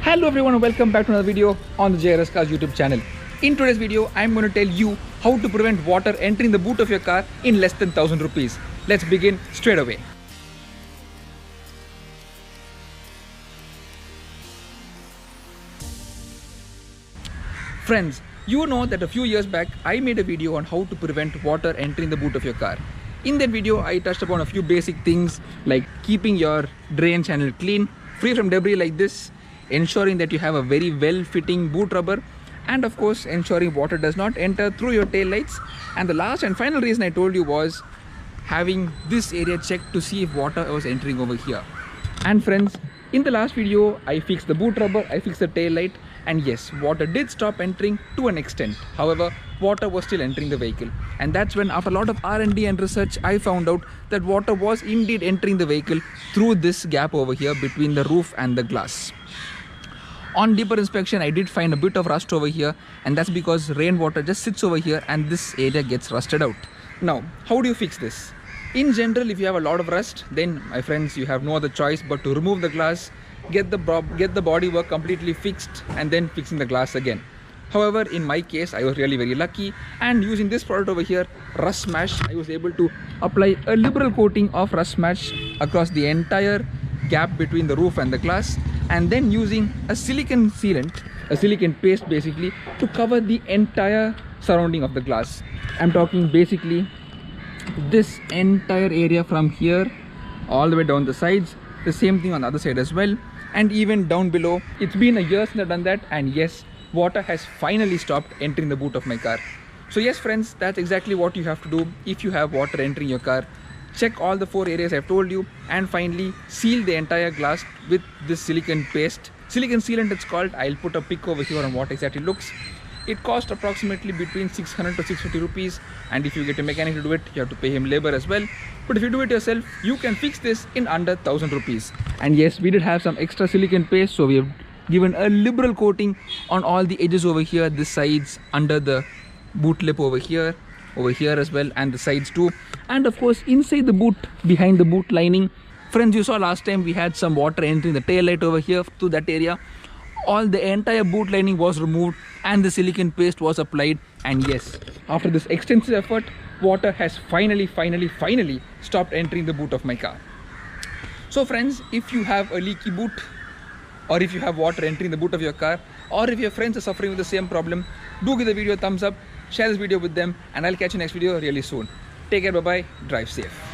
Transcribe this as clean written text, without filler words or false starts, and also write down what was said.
Hello everyone and welcome back to another video on the JRS Cars YouTube channel. In today's video, I'm going to tell you how to prevent water entering the boot of your car in less than 1000 rupees. Let's begin straight away. Friends, you know that a few years back, I made a video on how to prevent water entering the boot of your car. In that video, I touched upon a few basic things like keeping your drain channel clean, free from debris like this, ensuring that you have a very well-fitting boot rubber, and of course ensuring water does not enter through your tail lights. And the last and final reason I told you was having this area checked to see if water was entering over here. And friends, in the last video I fixed the boot rubber, I fixed the tail light, and yes, water did stop entering to an extent. However, water was still entering the vehicle, and that's when after a lot of R&D and research I found out that water was indeed entering the vehicle through this gap over here between the roof and the glass. On deeper inspection, I did find a bit of rust over here, and that's because rainwater just sits over here and this area gets rusted out. Now, how do you fix this? In general, if you have a lot of rust, then my friends, you have no other choice but to remove the glass, get the bodywork completely fixed, and then fixing the glass again. However, in my case, I was really very lucky, and using this product over here, Rust Smash, I was able to apply a liberal coating of Rust Smash across the entire gap between the roof and the glass, and then using a silicone sealant, a silicone paste basically, to cover the entire surrounding of the glass. I'm talking basically this entire area from here all the way down the sides, the same thing on the other side as well, and even down below. It's been a year since I've done that, and yes, water has finally stopped entering the boot of my car. So yes friends, that's exactly what you have to do if you have water entering your car. Check all the 4 areas I've told you, and finally seal the entire glass with this silicone paste. Silicone sealant it's called. I'll put a pic over here on what exactly it looks. It costs approximately between 600 to 650 rupees, and if you get a mechanic to do it, you have to pay him labor as well. But if you do it yourself, you can fix this in under 1000 rupees. And yes, we did have some extra silicone paste, so we have given a liberal coating on all the edges over here, the sides, under the boot lip over here as well, and the sides too, and of course inside the boot, behind the boot lining. Friends, you saw last time we had some water entering the tail light over here to that area. All the entire boot lining was removed and the silicone paste was applied, and yes, after this extensive effort, water has finally stopped entering the boot of my car. So friends, if you have a leaky boot, or if you have water entering the boot of your car, or if your friends are suffering with the same problem, do give the video a thumbs up, share this video with them, and I'll catch you next video really soon. Take care, bye bye, drive safe.